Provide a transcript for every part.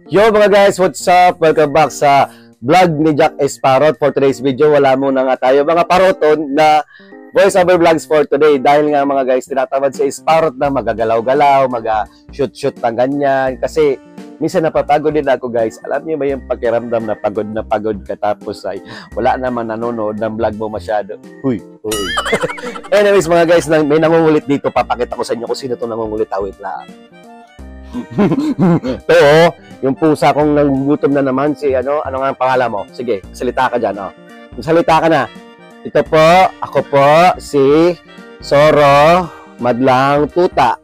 Yo mga guys, what's up? Welcome back sa vlog ni Jack Esparot. For today's video, wala muna nga tayo mga paroton na voiceover vlogs for today. Dahil nga mga guys, tinatamad si Esparot na magagalaw-galaw, mag-shoot-shoot ng ganyan. Kasi minsan napapagod din ako guys. Alam niyo ba yung pakiramdam na pagod ka tapos ay wala naman nanonood ng vlog mo masyado. Uy. Anyways mga guys, may nangungulit dito. Papakita ko sa inyo kung sino itong nangungulit. Wait lang. Pero yung pusa kong nagugutom na naman si ano nga ang pangalan mo? Sige, salita ka dyan, oh. Salita ka na. Ito po, ako po si Soro Madlang Tuta.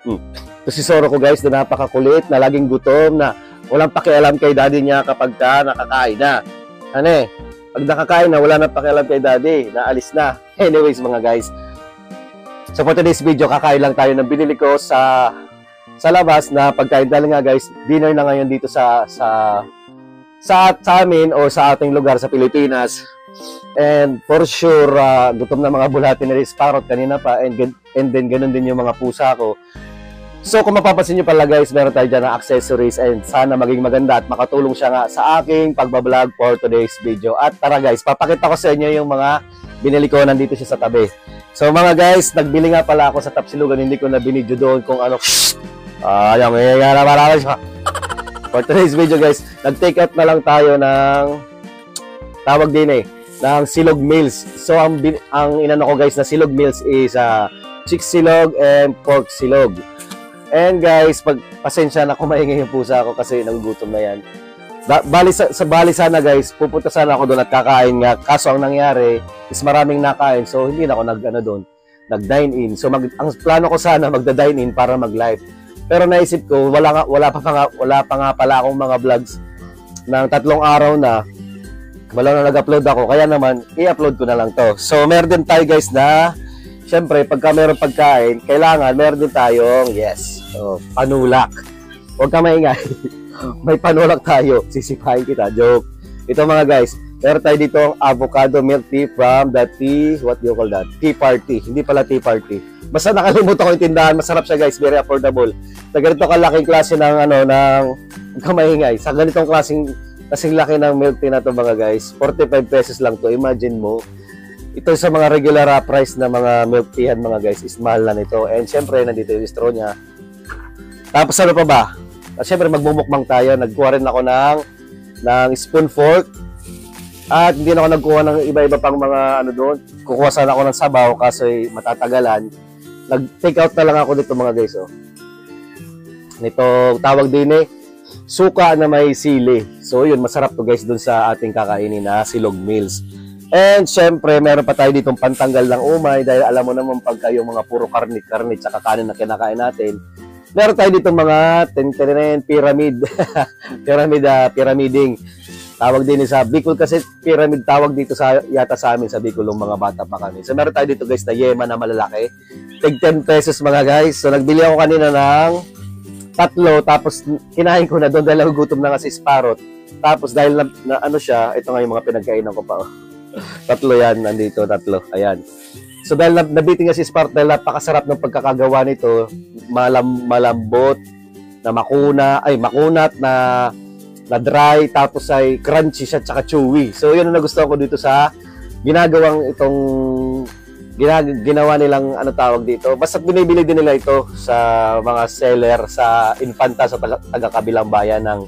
Ito si Soro ko guys, na napakakulit, na laging gutom, na walang pakialam kay daddy niya kapag ka nakakain na. Ano pag nakakain na, wala na pakialam kay daddy, naalis na. Anyways mga guys, so for today's video, kakain lang tayo ng binili ko sa labas na pagkain. Dahil nga guys, dinner na ngayon dito sa amin o sa ating lugar sa Pilipinas. And for sure, gutom na mga bulati ni Esparot kanina pa, and then ganun din yung mga pusa ko. So kung mapapansin nyo pala guys, meron tayo dyan ng accessories, and sana maging maganda at makatulong siya nga sa aking pagbablog for today's video. At tara guys, papakita ko sa inyo yung mga binili ko. Nandito siya sa tabi. So mga guys, nagbili nga pala ako sa Tapsilugan, hindi ko na binidyo doon kung ano. Yung marami siya. For today's video guys, nag-take out na lang tayo ng tawag din ng silog meals. So ang inano ko guys na silog meals is chick silog and pork silog. And guys, pasensya na kung maingay yung pusa ko kasi nagugutom na yan. Bali sana guys, pupunta sana ako doon at kakain nga. Kaso ang nangyari is maraming nakain, so hindi na ako nag-dine in. So ang plano ko sana magda-dine in para mag-live. Pero naisip ko, wala pa nga pala akong mga vlogs ng 3 araw na wala na nag-upload ako. Kaya naman, i-upload ko na lang to. So, meron din tayo guys na, syempre, pagka meron pagkain, kailangan meron din tayong, yes, panulak. Huwag ka maingay. May panulak tayo. Sisipahin kita. Joke. Ito mga guys, meron tayo dito ang avocado milk tea from the tea, what do you call that? Tea Party. Hindi pala Tea Party. Basta nakalimutan ko yung tindahan. Masarap siya guys, very affordable. Sa ganito kalaking klase ng kamahingay. Sa ganitong kasing laki ng milk tea na to mga guys, 45 pesos lang to. Imagine mo, ito sa mga regular price na mga milk teahan mga guys, is mahal na nito. And syempre, nandito yung straw niya. Tapos ano pa ba? Syempre, magmumukbang tayo. Nagkuha rin ako ng spoon fork. At hindi na ako nagkuha ng iba-iba pang mga doon. Kukuha sana ako ng sabaw kasi matatagalan. Nag-take out na lang ako dito mga guys. Nito tawag din suka na may sili. So yun, masarap to guys dun sa ating kakainin na silog meals. And syempre, meron pa tayo ditong pantanggal ng umay dahil alam mo naman pagka yung mga puro karnit tsaka kanin na kinakain natin. Meron tayo ditong mga pyramid. Pyramiding. Tawag din sa Bicol kasi pyramid tawag dito yata sa amin sa Bicol ng mga bata pa kami. So meron tayo dito guys na yema na malalaki. Tig 10 pesos mga guys. So nagbili ako kanina ng 3 tapos kinain ko na doon dahil gutom na nga si Esparot. Tapos dahil na ano siya, ito nga yung mga pinagkainan ko pa. 3 yan, nandito 3. Ayan. So dahil nabitin nga si Esparot dahil napakasarap ng pagkakagawa nito. Malambot, na makunat na dry, tapos ay crunchy siya tsaka chewy. So yun ang nagustuhan ko dito sa ginawa nilang tawag dito. Basta binibili din nila ito sa mga seller sa Infanta sa taga-kabilang bayan ng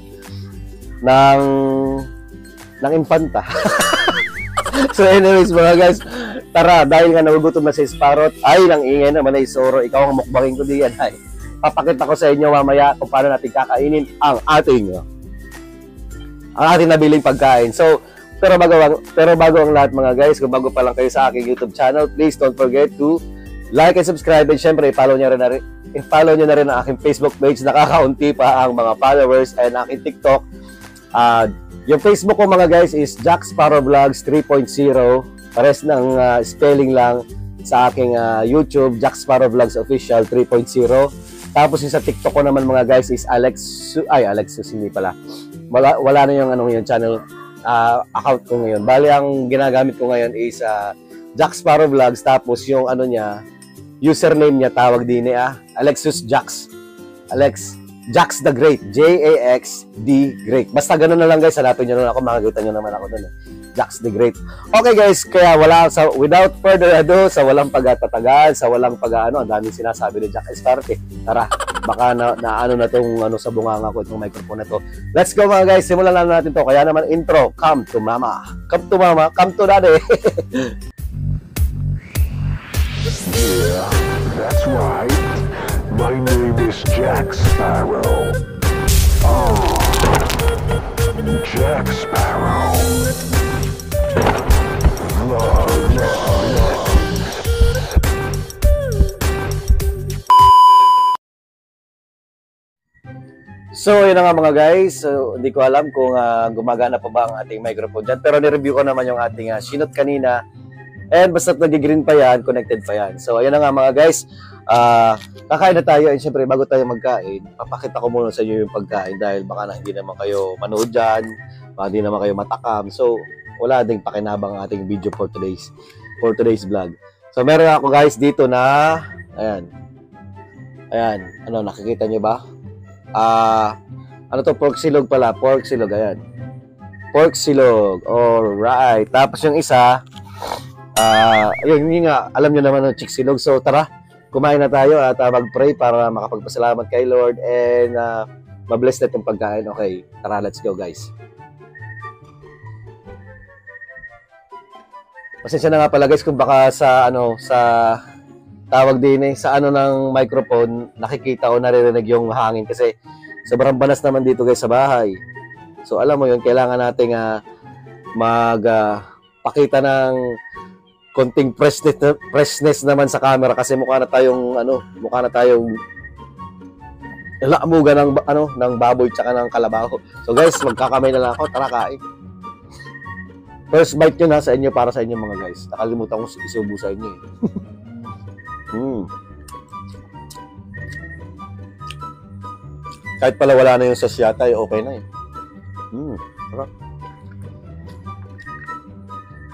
Infanta. So anyways mga guys, tara, dahil nga nagugutom na si Esparot, ay nang ingay naman ay Soro, ikaw ang mukbangin ko diyan ay. Papakita ko sa inyo mamaya kung paano natin kakainin ang ating nabiling pagkain. So, pero bago ang lahat mga guys, kung bago pa lang kayo sa aking YouTube channel, please don't forget to like and subscribe, and syempre i-follow nyo na rin ang aking Facebook page. Nakakaunti pa ang mga followers, and aking TikTok. Yung Facebook ko mga guys is Jack Sparrow Vlogs 3.0. Pares ng spelling lang sa aking YouTube, Jack Sparrow Vlogs Official 3.0. Tapos yung sa TikTok ko naman mga guys is Alexus, hindi pala. Wala na yung yung channel account ko ngayon. Bali, ang ginagamit ko ngayon is Jack Sparrow Vlogs. Tapos yung username niya tawag din Alexus Jax. Alex Jax the Great. Jaxd Great. Basta ganun na lang guys. Hanapin nyo na ako. Makikita nyo naman ako dun. Jax the Great. Okay guys, kaya without further ado, sa walang pagtatagal, sa walang ang daming sinasabi ni Jack Estarte. Tara, baka ano na tong sa bunganga ko itong microphone na to. Let's go mga guys, simulan na natin to. Kaya naman intro, come to mama. Come to mama, come to daddy. Yeah, that's right. My name is Jack Sparrow. Oh, Jack Sparrow. So, yun na nga mga guys. So, hindi ko alam kung gumagana pa ba ang ating microphone dyan. Pero nireview ko naman yung ating Shinot kanina. And basta't nag-green pa yan, connected pa yan. So, ayan na nga mga guys. Kakain na tayo. And syempre, bago tayo magkain, papakita ko muna sa inyo yung pagkain. Dahil baka hindi naman kayo manood dyan. Baka hindi naman kayo matakam. So, wala ding pakinabang ang ating video for today's vlog. So, meron ako guys dito na, ayan, nakikita nyo ba? Pork silog pala, pork silog, ayan. Pork silog, alright. Tapos yung isa, yun nga, alam nyo naman ng chick silog. So, tara, kumain na tayo at mag-pray para makapagpasalamat kay Lord and mabless na itong pagkain. Okay, tara, let's go guys. Pasensya na nga pala guys kung baka sa tawag din sa ng microphone nakikita o naririnig yung hangin kasi sobrang banas naman dito guys sa bahay. So alam mo yun, kailangan nating pakita ng konting freshness naman sa camera kasi mukha na tayong laamugan ng baboy tsaka ng kalabaho. So guys, magkakamay na lang ako, tara kain. First bite nyo na sa inyo, para sa inyo mga guys. Nakalimutan ko isubo sa inyo eh. Kahit pala wala na yung sauce yata, okay na eh.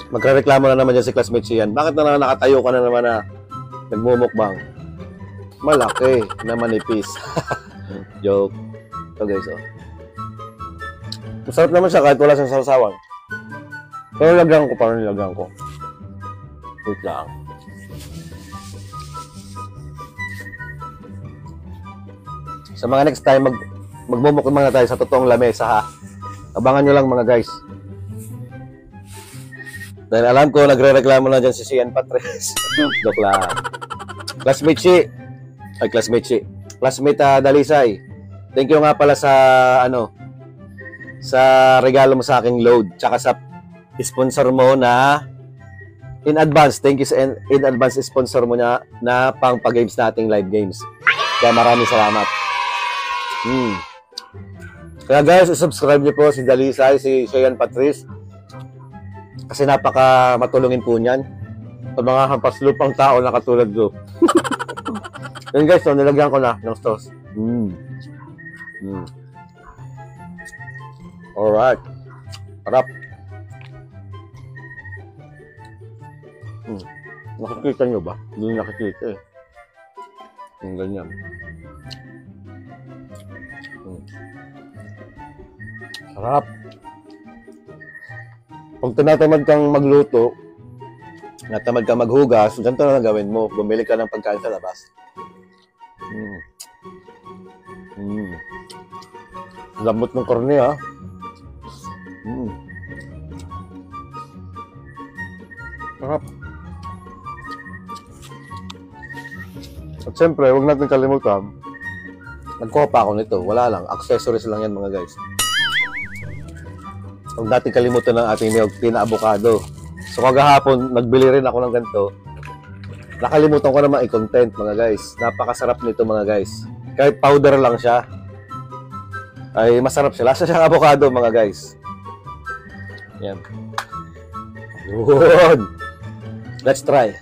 Magre-reklamo na naman dyan si classmate siyan. Bakit na nakatayo ka na naman na nagmumukbang? Malaki na manipis. Joke. So guys, masarap naman siya kahit wala siyang sausawan. Pero parang nilagyan ko. Wait lang. Sa mga next time, magmumukbang na tayo sa totoong lamesa ha. Abangan nyo lang mga guys. Dahil alam ko, nagre-reklamo na dyan si Sian Patres. Joke lang. Classmate si. Ay, classmate si. Classmate Dalisay. Thank you nga pala sa sa regalo mo sa aking load. Tsaka sa sponsor mo na in advance. Thank you in advance sponsor mo na pang pag-games nating live games. Kaya maraming salamat. Kaya guys, subscribe niyo po si Dalisay, si Sian Patrice. Kasi napaka matulungin po niyan. Sa mga hampaslupang tao na katulad ko. Yan guys, so nilagyan ko na ng sauce. Alright. Harap. Nakikita nyo ba? Hindi nakikita eh. Yung ganyan. Sarap. Pag tinatamad kang magluto, natamad kang maghugas, ganito na lang gawin mo. Bumili ka ng pagkain sa labas. Lambot ng korne ha. Sarap. At siyempre, huwag natin kalimutan, nagkuha pa ako nito. Wala lang. Accessories lang yan mga guys. Huwag natin kalimutan ng ating milk tea na avocado. So kagahapon, nagbili rin ako ng ganito. Nakalimutan ko naman i-content mga guys. Napakasarap nito mga guys. Kahit powder lang siya, ay masarap siya. Lasa siyang avocado mga guys. Yan. Good. Let's try.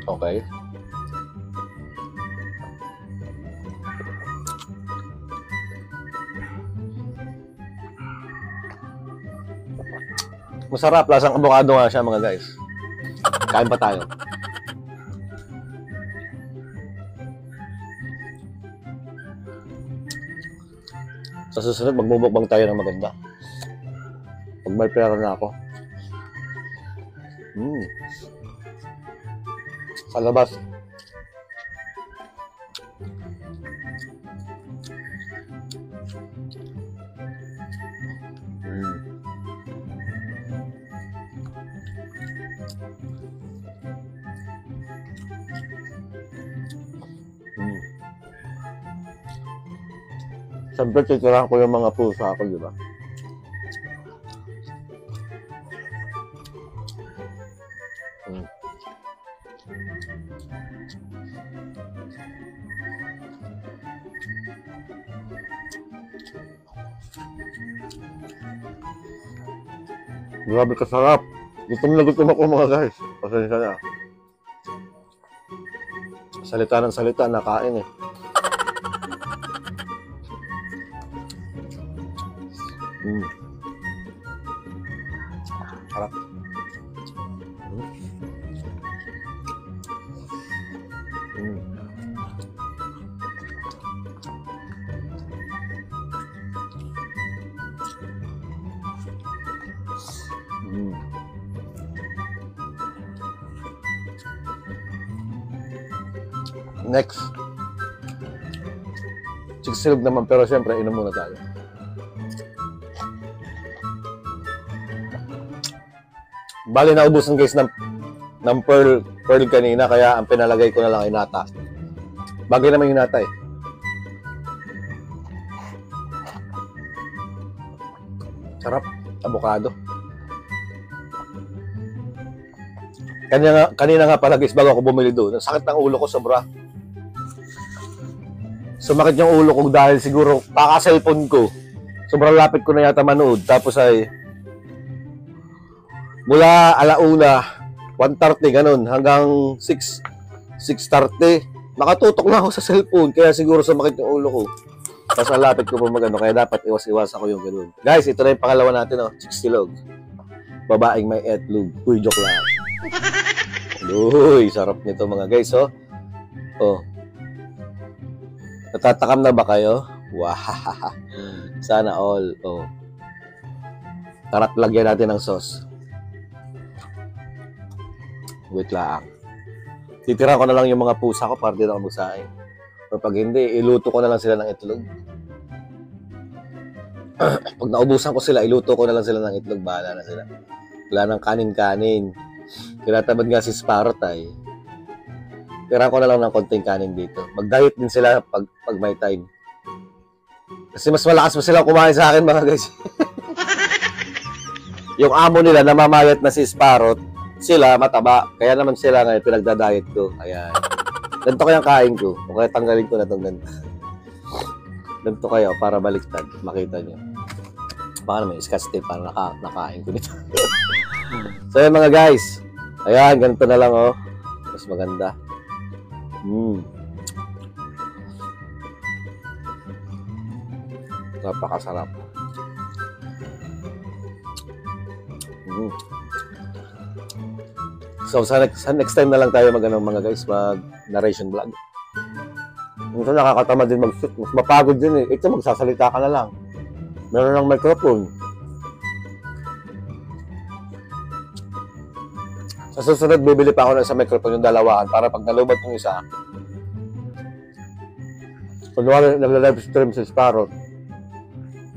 Okay. Masarap, lasang avocado nga siya mga guys. Kain pa tayo. Sa susunod, magmumukbang tayo ng maganda. Pag may pera na ako. Sa labas. Siyempre, titirahan ko yung mga pusa ko, di ba? Grabe kasarap. Gutom na gutom ako mga guys. Pasensya na. Salita ng salita, nakain eh. Harap. Next. Chiksilog naman, pero siyempre, inom muna tayo. Bali, naubusan guys ng pearl kanina, kaya ang pinalagay ko na lang ay nata. Bagay naman yung nata eh. Sarap. Avocado. Kanina nga pala guys, bago ako bumili doon, ang sakit ng ulo ko sobra. Sumakit yung ulo ko dahil siguro kaka-cellphone ko. Sobrang lapit ko na yata manood. Tapos ay mula alauna, 1:30 ganun, hanggang 6:30. Nakatutok na ako sa cellphone, kaya siguro sumakit yung ulo ko. Tapos ang lapit ko pa magano, kaya dapat iwas-iwas ako yung ganun. Guys, ito na yung pangalawa natin, oh, chiksilog. Babaeng may etlog. Uy, joke lang. Uy, sarap nito mga guys, oh. Oh. Natatakam na ba kayo? Wow. Sana all. Oh. Tarak, lagyan natin ng sauce. Wait lang. Titira ko na lang yung mga pusa ko para din ako magsaing. O pag hindi, iluto ko na lang sila ng itlog. Pag naubusan ko sila, iluto ko na lang sila ng itlog. Bahala na sila. Wala ng kanin-kanin. Tinatamad nga si Sparrow ay. Tira ko na lang ng konting kanin dito. Mag-diet din sila pag may time. Kasi mas malakas pa sila kumain sa akin mga guys. Yung amo nila namamayat na si Sparrow, sila mataba. Kaya naman sila ngayon pinagda-diet ko. Ayan. Ganito kayang kain ko. O kaya tanggalin ko na itong ganito. Ganito kayo para baliktad. Makita nyo. Baka naman scotch tape para nakain ko nito. So yun mga guys. Ayan, ganito na lang oh. Mas maganda. Napakasarap. So sa next time na lang tayo mga guys, mag narration vlog. Minsan nakakatamad din mag-shoot, mas mapagod din eh. Ito magsasalita ka na lang. Meron ng microphone. Sa susunod, bibili pa ako ng sa microphone yung dalawaan para pag nalubad yung isa. Kunwari, nagla-live stream si Sparrow.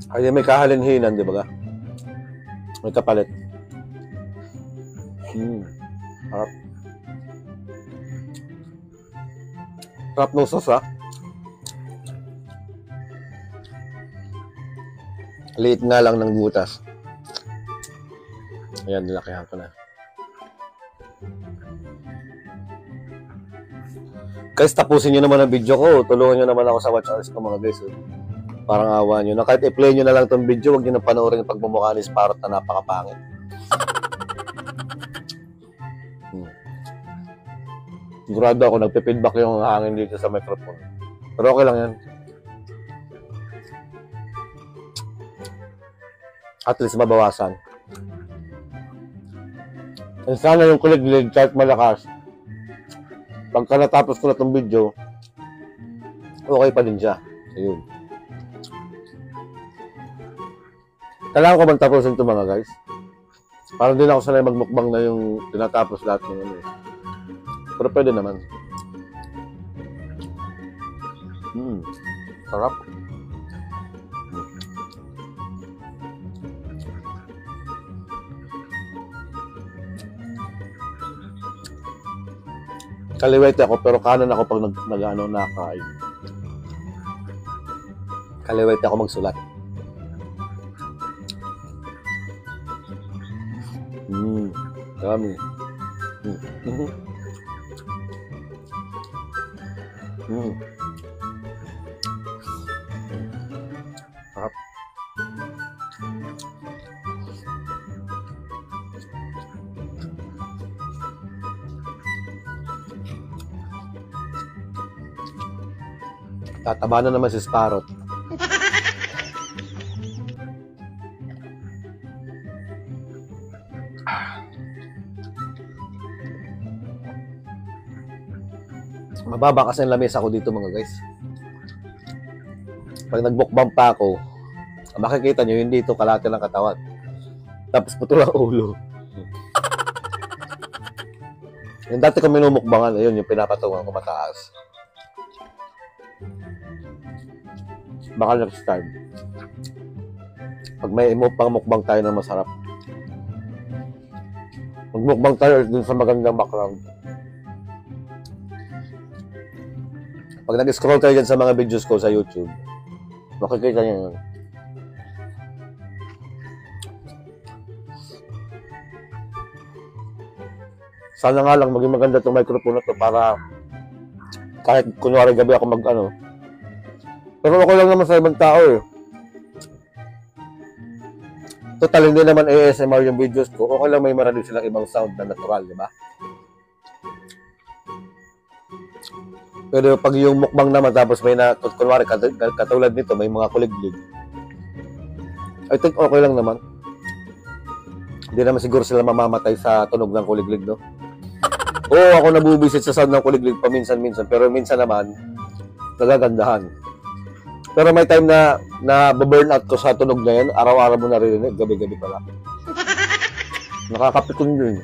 Ay, may kahalinhinan, di ba? May kapalit. Harap. Harap ng sauce, ha? Liit nga lang ng butas. Ayan, nilakihan ko na. Guys, tapusin nyo naman ang video ko. Tulungan nyo naman ako sa watch hours ko mga guys. Parang awa nyo na. Kahit i-play nyo na lang itong video, huwag nyo na panoorin yung pagmumukha ni Sparrow na napakapangit. Sigurado ako, nagpe-feedback yung hangin dito sa microphone. Pero okay lang yan. At least mabawasan. And sana yung kuliglig kahit malakas, pagka natapos ko na itong video, okay pa din siya. Ayun. Kailangan ko bang tapusin ito mga guys? Parang din ako sanay magmukbang na yung tinatapos lahat ng ano eh. Pero pwede naman. Sarap. Kaliwete ako pero kanan ako pag nakain. Kaliwete ako magsulat. Dami. Sarap. Tataba na naman si Sparrow. Mababa kasi ang lamesa ko dito mga guys. Pag nagbukbang pa ako, makikita nyo yun dito kalate ng katawan. Tapos putol ang ulo. Yung dati ko minumukbangan, ayun yung pinapatungan ko mataas. Baka next time. Pag may pang-mukbang tayo na masarap. Magmukbang tayo dun sa magandang background. Pag nag-scroll kayo dyan sa mga videos ko sa YouTube, makikita nyo yun. Sana nga lang maging maganda itong microphone na to para kahit kunwari gabi ako mag-ano. Pero ako lang naman sa ibang tao eh. Total, hindi naman ASMR yung videos ko. Okay lang may marating silang ibang sound na natural, di ba? Pero pag yung mukbang naman tapos may na, kunwari katulad nito, may mga kuliglig. I think okay lang naman. Hindi naman siguro sila mamamatay sa tunog ng kuliglig, no? Oo, ako nabubisit sa sound ng kuliglig paminsan-minsan, pero minsan naman, nagagandahan. Pero may time na burn out ko sa tunog na yan, araw-araw mo naririnig, gabi-gabi pala. Nakakapikon yun.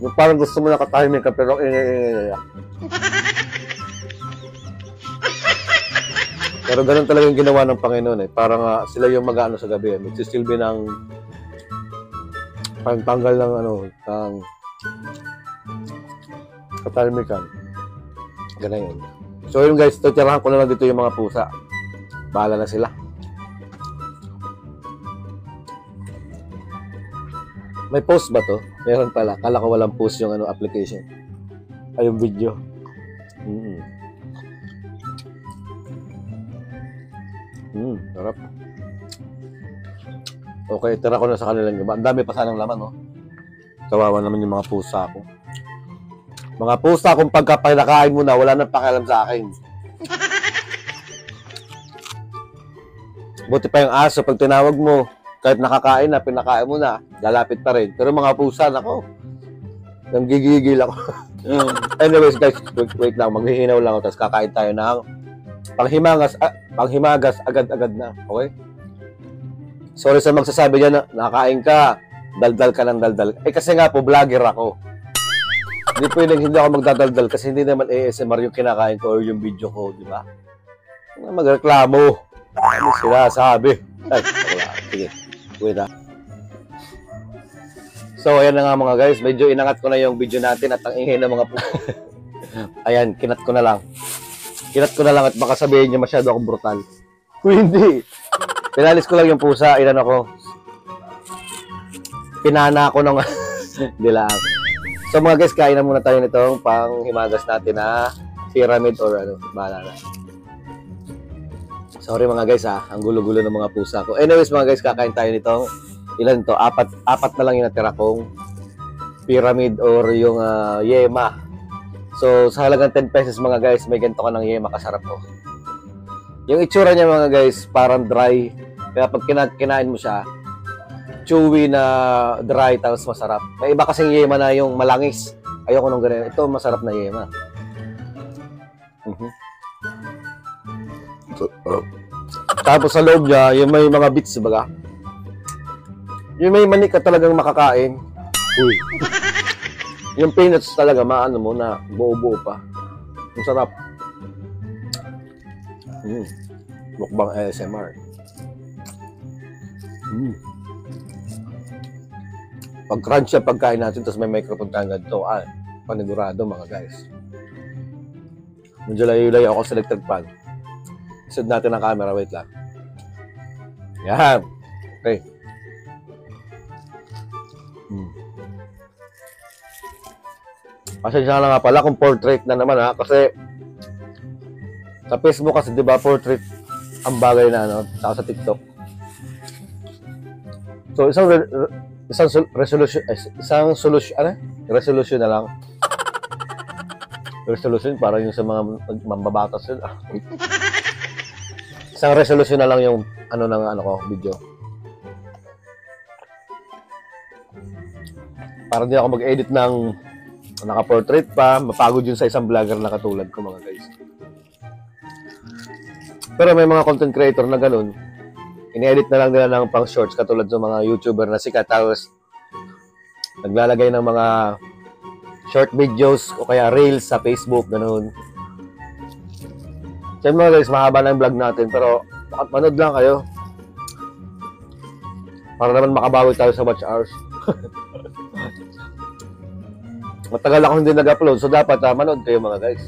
Yung parang gusto mo nakatahimik ka, pero Pero ganun talaga yung ginawa ng Panginoon eh. Parang sila yung mag-ano sa gabi. Magsisilbi ng pangtanggal ng ng katahimikan. Ganun yun. So yun guys, tutirahan ko na lang dito yung mga pusa. Bahala na sila. May post ba to? Meron pala. Kala ko walang post yung application. Ay, yung video. Sarap. Okay, tira ko na sa kanilang gaba. Ang dami pa sanang laman, no? Kawawa naman yung mga pusa ko. Mga pusa, kung pagkapinakain mo na, wala nang pakialam sa akin. Buti pa yung aso, pag tinawag mo, kahit nakakain na, pinakain mo na, lalapit pa rin. Pero mga pusa, nako, nang gigigil ako. Anyways, guys, wait lang, maghihinaw lang ako, tapos kakain tayo ng panghimagas agad-agad na, okay? Sorry sa magsasabi dyan na nakain ka, daldal ka ng daldal. Eh kasi nga po, vlogger ako. Hindi pwedeng hindi ako magdadaldal kasi hindi naman ASMR yung kinakain ko or yung video ko, di ba? Magreklamo. Ano sila sabi? Ay, wala. Sige, wait ha. So, ayan na nga mga guys. Medyo inangat ko na yung video natin at ang ingay ng mga ayan, kinat ko na lang. Kinat ko na lang at baka sabihin niya masyado akong brutal. Kung hindi. Pinalis ko lang yung pusa. Ilan ako. Pinana ko ng hindi lang. So mga guys, kain na muna tayo nitong panghimagas natin na pyramid or bahala na. Sorry mga guys ang gulo-gulo ng mga pusa ko. Anyways mga guys, kakain tayo nitong ilan to? Apat na lang yung natira kong pyramid or yung yema. So, sa halagang 10 pesos mga guys, may ganito ka ng yema, kasarap po. Yung itsura niya mga guys, parang dry. Kaya pag kinain mo siya, chewy na dry tapos masarap. May iba kasing yema na yung malangis. Ayoko nung ganyan. Ito masarap na yema. Tapos sa loob niya, yung may mga bits, baga. Yung may manik ka talagang makakain. Uy. Yung peanuts talaga, maano mo na buo-buo pa. Ang sarap. Mukbang ASMR. Pag crunch yung pagkain natin, tapos may microphone tayong ganito, panigurado mga guys. Medyo layo-layo ako sa electric pan. Isod natin ang camera, wait lang. Yan. Okay. Pasensya na nga pala kung portrait na naman kasi sa Facebook kasi 'di ba portrait ang bagay na saka sa TikTok. So resolution na lang. Resolution para yung sa mga mambabatas sila. Isang resolution na lang yung video. Para di ako mag-edit ng naka-portrait pa, mapagod yun sa isang vlogger na katulad ko mga guys. Pero may mga content creator na ganun, ini-edit na lang nila ng pang shorts katulad ng mga YouTuber na sikat, tapos naglalagay ng mga short videos o kaya reels sa Facebook, ganun. So mga guys, mahaba na yung vlog natin, pero manood lang kayo para naman makabawi tayo sa watch hours. Matagal ako hindi nag-upload, so dapat manood kayo mga guys.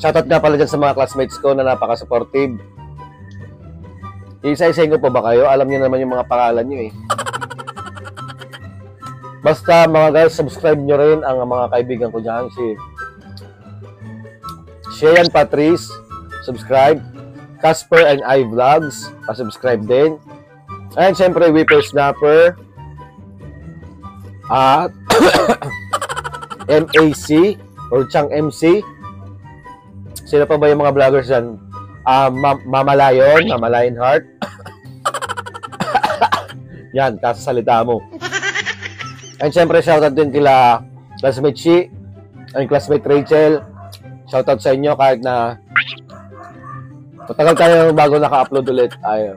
Shoutout nga pala dyan sa mga classmates ko na napaka-supportive. Isa-isayin ko pa ba kayo? Alam niyo naman yung mga pangalan niyo eh. Basta mga guys, subscribe nyo rin ang mga kaibigan ko dyan. Si Sheyan Patrice, subscribe. Casper and I Vlogs, pa-subscribe din. And syempre, Whipper Snapper. At MAC or Chang MC. Sino pa ba yung mga vloggers dyan? Mamalayon Heart. Yan, kasasalita mo. And syempre, shoutout din kila classmate Shi and classmate Rachel. Shoutout sa inyo kahit na matagal tayo bago naka-upload ulit. Ay,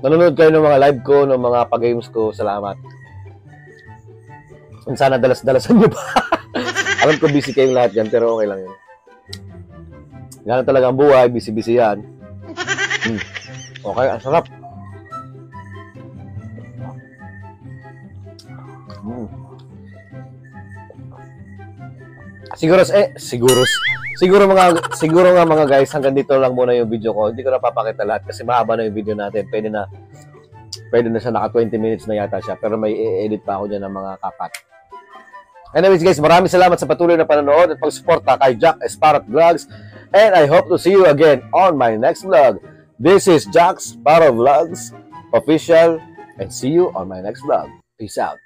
nanonood kayo ng mga live ko, ng mga pag-games ko. Salamat. Sana dalas-dalasan nyo pa. Alam ko busy kayong lahat yan, pero okay lang yun. Ganun talaga ang buhay, busy-busy yan. Okay, ang sarap. Siguro nga mga guys, hanggang dito lang muna yung video ko. Hindi ko na papakita lahat kasi mahaba na yung video natin. Pwede na siya, naka 20 minutes na yata siya, pero may i-edit pa ako dyan ng mga kapat. Anyways guys, maraming salamat sa patuloy na panonood at pag-suporta kay Jack Sparrow Vlogs, and I hope to see you again on my next vlog. This is Jack Sparrow Vlogs Official, and see you on my next vlog. Peace out.